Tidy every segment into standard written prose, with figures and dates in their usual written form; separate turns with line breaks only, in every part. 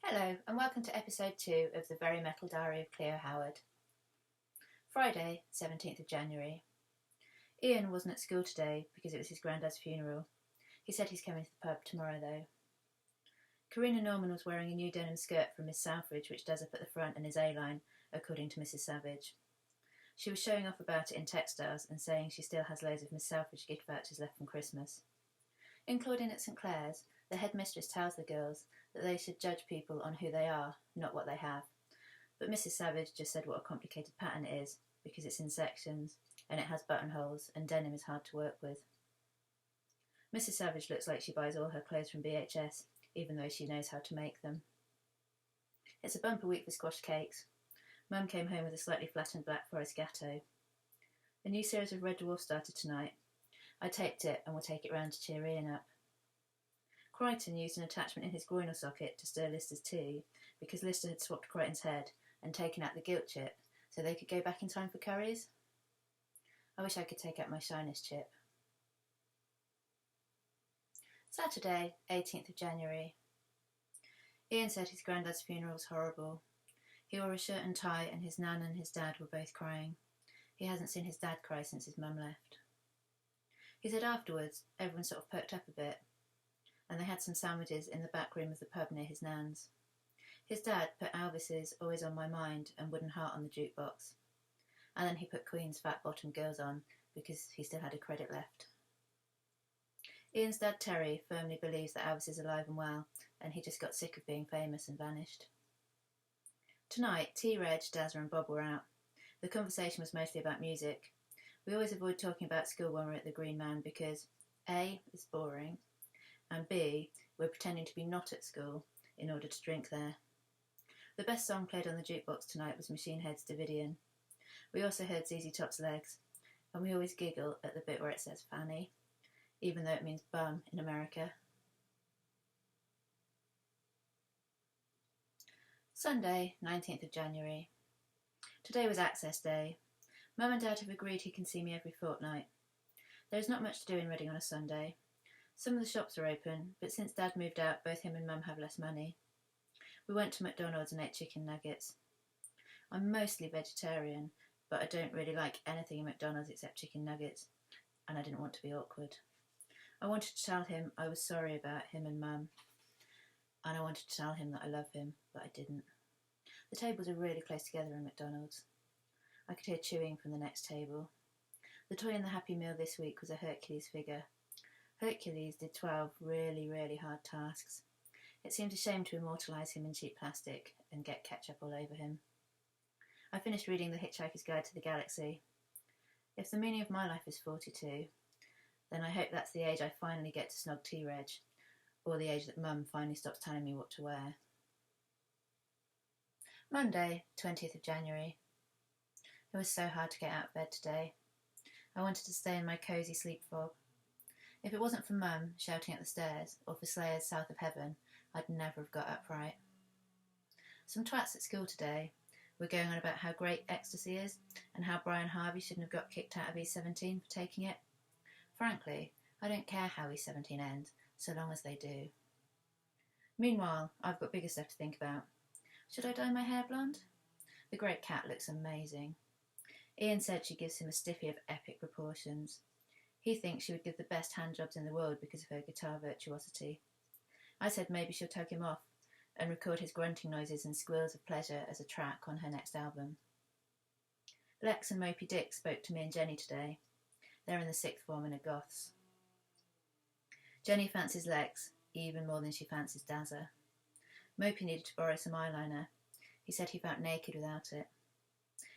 Hello and welcome to episode 2 of the Very Metal Diary of Cleo Howard. Friday, 17th of January. Ian wasn't at school today because it was his granddad's funeral. He said he's coming to the pub tomorrow though. Karina Norman was wearing a new denim skirt from Miss Southridge which does up at the front and is A-line, according to Mrs. Savage. She was showing off about it in textiles and saying she still has loads of Miss Southridge gift vouchers left from Christmas. In Claudine at St Clair's, the headmistress tells the girls that they should judge people on who they are, not what they have. But Mrs. Savage just said what a complicated pattern it is, because it's in sections, and it has buttonholes, and denim is hard to work with. Mrs. Savage looks like she buys all her clothes from BHS, even though she knows how to make them. It's a bumper week for squash cakes. Mum came home with a slightly flattened Black Forest Gatto. A new series of Red Dwarf started tonight. I taped it and will take it round to cheer Ian up. Crichton used an attachment in his groinal socket to stir Lister's tea because Lister had swapped Crichton's head and taken out the gilt chip so they could go back in time for curries. I wish I could take out my shyness chip. Saturday, 18th of January. Ian said his granddad's funeral was horrible. He wore a shirt and tie and his nan and his dad were both crying. He hasn't seen his dad cry since his mum left. He said afterwards everyone sort of perked up a bit, and they had some sandwiches in the back room of the pub near his nan's. His dad put Elvis's Always on My Mind and Wooden Heart on the jukebox, and then he put Queen's Fat Bottom Girls on because he still had a credit left. Ian's dad Terry firmly believes that Elvis is alive and well, and he just got sick of being famous and vanished. Tonight, T. Reg, Dazza and Bob were out. The conversation was mostly about music. We always avoid talking about school when we're at the Green Man because A, it's boring, and B, we're pretending to be not at school in order to drink there. The best song played on the jukebox tonight was Machine Head's Davidian. We also heard ZZ Top's Legs, and we always giggle at the bit where it says fanny, even though it means bum in America. Sunday, 19th of January. Today was Access Day. Mum and Dad have agreed he can see me every fortnight. There is not much to do in Reading on a Sunday. Some of the shops are open, but since Dad moved out, both him and Mum have less money. We went to McDonald's and ate chicken nuggets. I'm mostly vegetarian, but I don't really like anything in McDonald's except chicken nuggets, and I didn't want to be awkward. I wanted to tell him I was sorry about him and Mum, and I wanted to tell him that I love him, but I didn't. The tables are really close together in McDonald's. I could hear chewing from the next table. The toy in the Happy Meal this week was a Hercules figure. Hercules did 12 really, really hard tasks. It seemed a shame to immortalise him in cheap plastic and get ketchup all over him. I finished reading The Hitchhiker's Guide to the Galaxy. If the meaning of my life is 42, then I hope that's the age I finally get to snog T-Reg, or the age that Mum finally stops telling me what to wear. Monday, 20th of January. It was so hard to get out of bed today. I wanted to stay in my cosy sleep fob. If it wasn't for Mum shouting at the stairs, or for Slayer's South of Heaven, I'd never have got upright. Some twats at school today were going on about how great ecstasy is, and how Brian Harvey shouldn't have got kicked out of E17 for taking it. Frankly, I don't care how E17 ends, so long as they do. Meanwhile, I've got bigger stuff to think about. Should I dye my hair blonde? The great cat looks amazing. Ian said she gives him a stiffy of epic proportions. He thinks she would give the best hand jobs in the world because of her guitar virtuosity. I said maybe she'll tug him off and record his grunting noises and squeals of pleasure as a track on her next album. Lex and Mopey Dick spoke to me and Jenny today. They're in the sixth form and are goths. Jenny fancies Lex even more than she fancies Dazza. Mopey needed to borrow some eyeliner. He said he felt naked without it.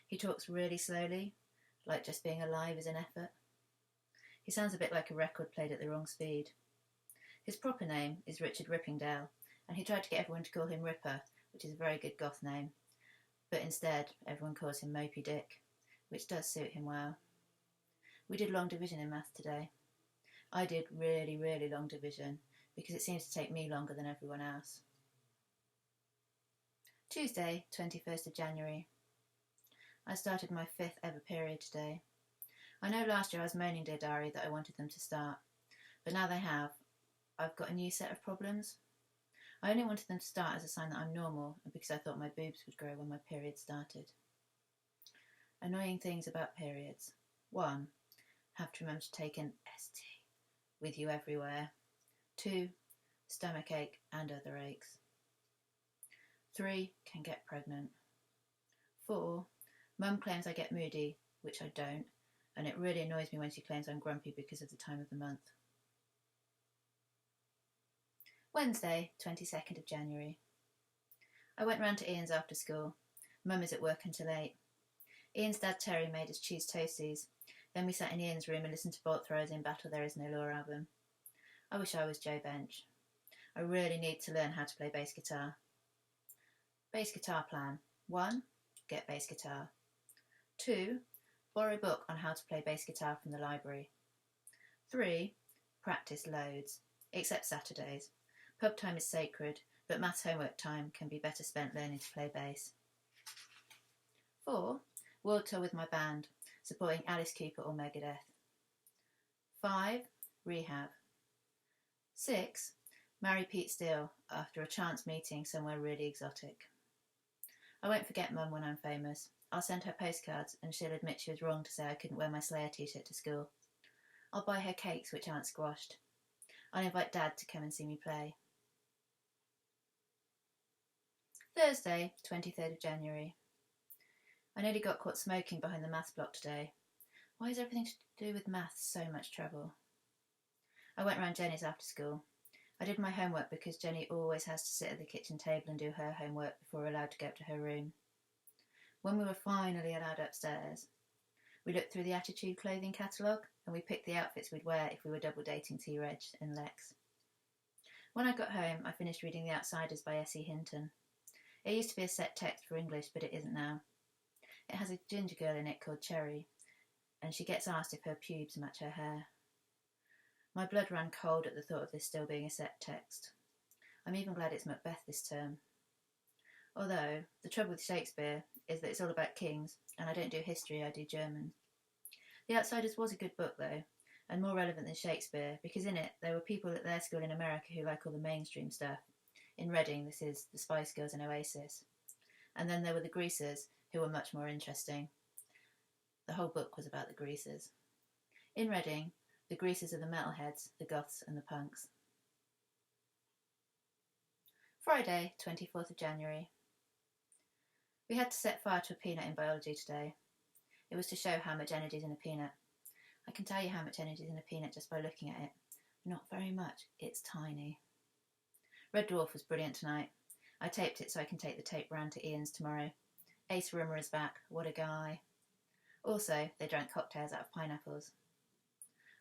He talks really slowly, like just being alive is an effort. He sounds a bit like a record played at the wrong speed. His proper name is Richard Rippingdale, and he tried to get everyone to call him Ripper, which is a very good goth name, but instead everyone calls him Mopey Dick, which does suit him well. We did long division in maths today. I did really, really long division, because it seems to take me longer than everyone else. Tuesday, 21st of January. I started my 5th ever period today. I know last year I was moaning, dear diary, that I wanted them to start. but now they have, I've got a new set of problems. I only wanted them to start as a sign that I'm normal and because I thought my boobs would grow when my period started. Annoying things about periods. 1. Have to remember to take an ST with you everywhere. 2. Stomach ache and other aches. 3. Can get pregnant. 4. Mum claims I get moody, which I don't, and it really annoys me when she claims I'm grumpy because of the time of the month. Wednesday, 22nd of January. I went round to Ian's after school. Mum is at work until 8. Ian's dad Terry made us cheese toasties. Then we sat in Ian's room and listened to Bolt Thrower's In Battle There Is No Law album. I wish I was Joe Bench. I really need to learn how to play bass guitar. Bass guitar plan. 1. Get bass guitar. 2. Borrow a book on how to play bass guitar from the library. 3. Practice loads, except Saturdays. Pub time is sacred, but maths homework time can be better spent learning to play bass. 4. World tour with my band, supporting Alice Cooper or Megadeth. 5. Rehab. 6. Marry Pete Steele after a chance meeting somewhere really exotic. I won't forget Mum when I'm famous. I'll send her postcards and she'll admit she was wrong to say I couldn't wear my Slayer t-shirt to school. I'll buy her cakes which aren't squashed. I'll invite Dad to come and see me play. Thursday, 23rd of January. I nearly got caught smoking behind the maths block today. Why is everything to do with maths so much trouble? I went round Jenny's after school. I did my homework because Jenny always has to sit at the kitchen table and do her homework before we're allowed to go up to her room. When we were finally allowed upstairs, we looked through the Attitude clothing catalogue and we picked the outfits we'd wear if we were double dating T-Reg and Lex. When I got home, I finished reading The Outsiders by S.E. Hinton. It used to be a set text for English, but it isn't now. It has a ginger girl in it called Cherry, and she gets asked if her pubes match her hair. My blood ran cold at the thought of this still being a set text. I'm even glad it's Macbeth this term. Although, the trouble with Shakespeare is that it's all about kings, and I don't do history, I do German. The Outsiders was a good book, though, and more relevant than Shakespeare, because in it there were people at their school in America who like all the mainstream stuff. In Reading, this is the Spice Girls and Oasis. And then there were the Greasers, who were much more interesting. The whole book was about the Greasers. In Reading, the Greasers are the metalheads, the goths and the punks. Friday, 24th of January. We had to set fire to a peanut in biology today. It was to show how much energy is in a peanut. I can tell you how much energy is in a peanut just by looking at it. Not very much, it's tiny. Red Dwarf was brilliant tonight. I taped it so I can take the tape round to Ian's tomorrow. Ace Rimmer is back, what a guy. Also, they drank cocktails out of pineapples.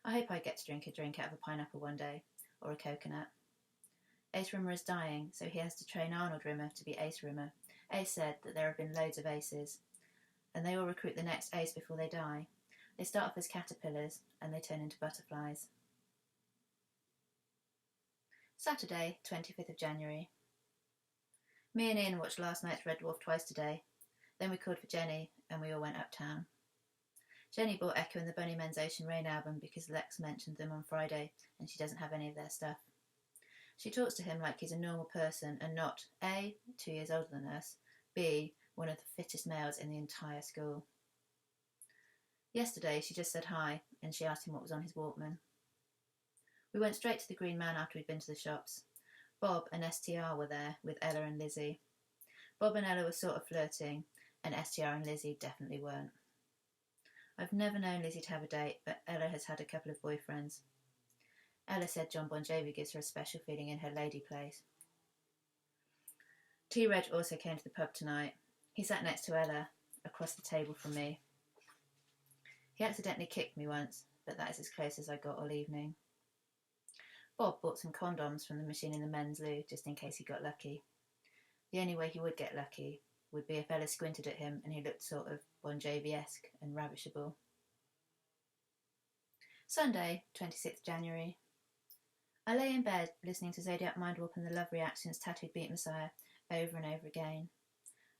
I hope I get to drink a drink out of a pineapple one day, or a coconut. Ace Rimmer is dying, so he has to train Arnold Rimmer to be Ace Rimmer. Ace said that there have been loads of aces, and they all recruit the next ace before they die. They start off as caterpillars, and they turn into butterflies. Saturday, 25th of January. Me and Ian watched last night's Red Dwarf twice today. Then we called for Jenny, and we all went uptown. Jenny bought Echo and the Bunnymen's Ocean Rain album because Lex mentioned them on Friday, and she doesn't have any of their stuff. She talks to him like he's a normal person and not A, 2 years older than us, B, one of the fittest males in the entire school. Yesterday she just said hi, and she asked him what was on his Walkman. We went straight to the Green Man after we'd been to the shops. Bob and STR were there, with Ella and Lizzie. Bob and Ella were sort of flirting, and STR and Lizzie definitely weren't. I've never known Lizzie to have a date, but Ella has had a couple of boyfriends. Ella said John Bon Jovi gives her a special feeling in her lady place. T-Reg also came to the pub tonight. He sat next to Ella, across the table from me. He accidentally kicked me once, but that is as close as I got all evening. Bob bought some condoms from the machine in the men's loo, just in case he got lucky. The only way he would get lucky would be if Ella squinted at him and he looked sort of Bon Jovi-esque and ravishable. Sunday, 26th January. I lay in bed listening to Zodiac Mindwarp and the Love Reaction's Tattooed Beat Messiah over and over again.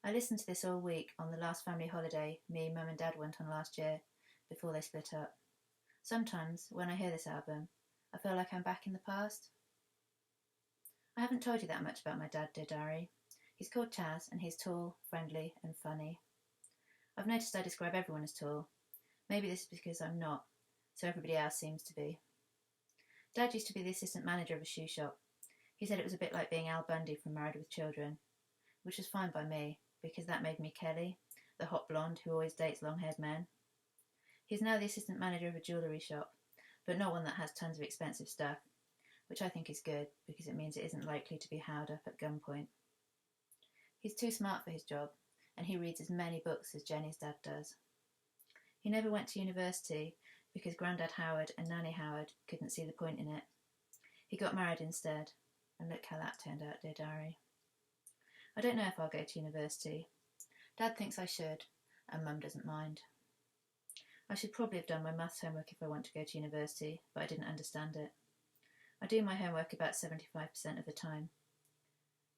I listened to this all week on the last family holiday me, Mum and Dad went on last year before they split up. Sometimes, when I hear this album, I feel like I'm back in the past. I haven't told you that much about my dad, dear diary. He's called Chaz, and he's tall, friendly, and funny. I've noticed I describe everyone as tall. Maybe this is because I'm not, so everybody else seems to be. Dad used to be the assistant manager of a shoe shop. He said it was a bit like being Al Bundy from Married with Children, which was fine by me, because that made me Kelly, the hot blonde who always dates long-haired men. He's now the assistant manager of a jewellery shop, but not one that has tons of expensive stuff, which I think is good, because it means it isn't likely to be held up at gunpoint. He's too smart for his job, and he reads as many books as Jenny's dad does. He never went to university because Grandad Howard and Nanny Howard couldn't see the point in it. He got married instead, and look how that turned out, dear diary. I don't know if I'll go to university. Dad thinks I should, and Mum doesn't mind. I should probably have done my maths homework if I want to go to university, but I didn't understand it. I do my homework about 75% of the time.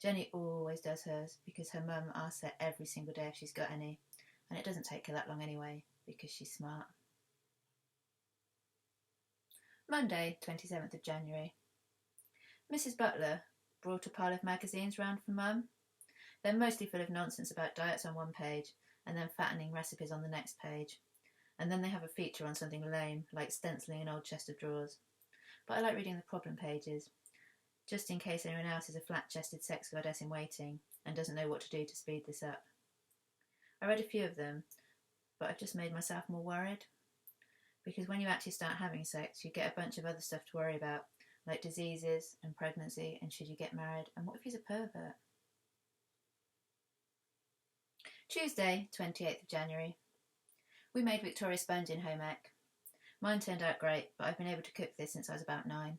Jenny always does hers because her mum asks her every single day if she's got any, and it doesn't take her that long anyway because she's smart. Monday, 27th of January. Mrs. Butler brought a pile of magazines round for Mum. They're mostly full of nonsense about diets on one page and then fattening recipes on the next page. And then they have a feature on something lame, like stenciling an old chest of drawers. But I like reading the problem pages, just in case anyone else is a flat-chested sex goddess in waiting and doesn't know what to do to speed this up. I read a few of them, but I've just made myself more worried. Because when you actually start having sex, you get a bunch of other stuff to worry about, like diseases and pregnancy and should you get married, and what if he's a pervert? Tuesday, 28th of January. We made Victoria sponge in home ec. Mine turned out great, but I've been able to cook this since I was about 9.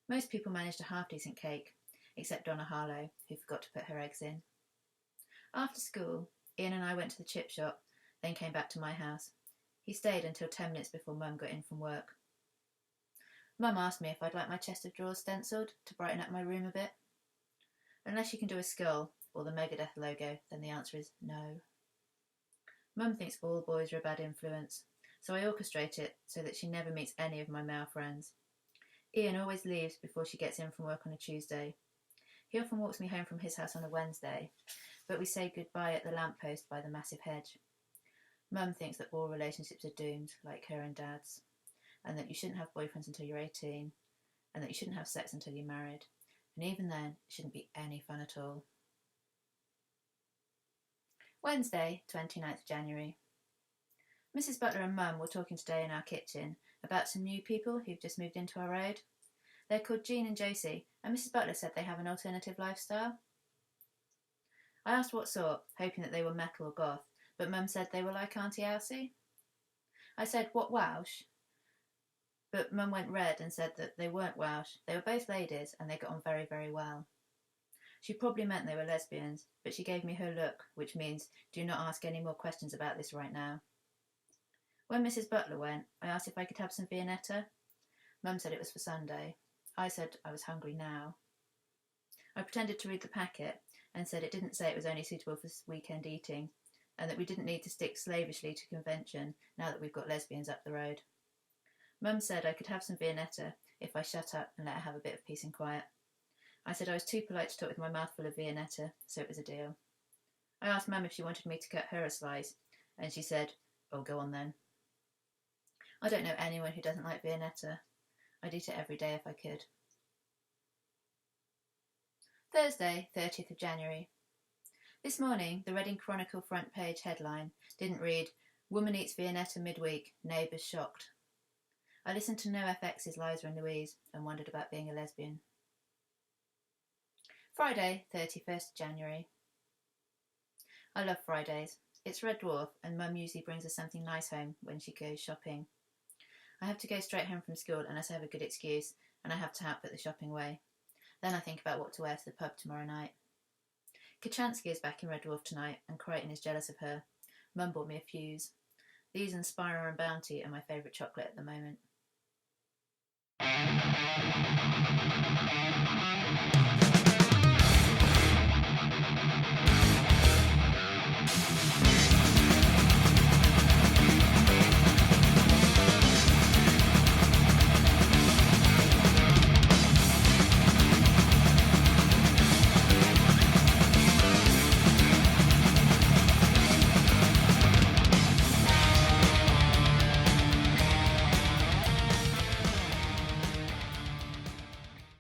Most people managed a half-decent cake, except Donna Harlow, who forgot to put her eggs in. After school, Ian and I went to the chip shop, then came back to my house. He stayed until 10 minutes before Mum got in from work. Mum asked me if I'd like my chest of drawers stencilled to brighten up my room a bit. Unless you can do a skull or the Megadeth logo, then the answer is no. Mum thinks all boys are a bad influence, so I orchestrate it so that she never meets any of my male friends. Ian always leaves before she gets in from work on a Tuesday. He often walks me home from his house on a Wednesday, but we say goodbye at the lamppost by the massive hedge. Mum thinks that all relationships are doomed, like her and Dad's, and that you shouldn't have boyfriends until you're 18, and that you shouldn't have sex until you're married, and even then, it shouldn't be any fun at all. Wednesday, 29th January. Mrs. Butler and Mum were talking today in our kitchen about some new people who've just moved into our road. They're called Jean and Josie, and Mrs. Butler said they have an alternative lifestyle. I asked what sort, hoping that they were metal or goth, but Mum said they were like Auntie Elsie. I said, what, Welsh? But Mum went red and said that they weren't Welsh. They were both ladies, and they got on very, very well. She probably meant they were lesbians, but she gave me her look, which means, do not ask any more questions about this right now. When Mrs. Butler went, I asked if I could have some Viennetta. Mum said it was for Sunday. I said I was hungry now. I pretended to read the packet and said it didn't say it was only suitable for weekend eating, and that we didn't need to stick slavishly to convention now that we've got lesbians up the road. Mum said I could have some Viennetta if I shut up and let her have a bit of peace and quiet. I said I was too polite to talk with my mouth full of Viennetta, so it was a deal. I asked Mum if she wanted me to cut her a slice, and she said, oh, go on then. I don't know anyone who doesn't like Viennetta. I'd eat it every day if I could. Thursday, 30th of January. This morning, the Reading Chronicle front page headline didn't read, Woman eats Viennetta midweek, neighbours shocked. I listened to NoFX's Liza and Louise and wondered about being a lesbian. Friday, 31st January. I love Fridays. It's Red Dwarf, and Mum usually brings us something nice home when she goes shopping. I have to go straight home from school unless I have a good excuse, and I have to help put the shopping away. Then I think about what to wear to the pub tomorrow night. Kachansky is back in Red Dwarf tonight, and Crichton is jealous of her. Mum bought me a fuse. These and Spira and Bounty are my favourite chocolate at the moment.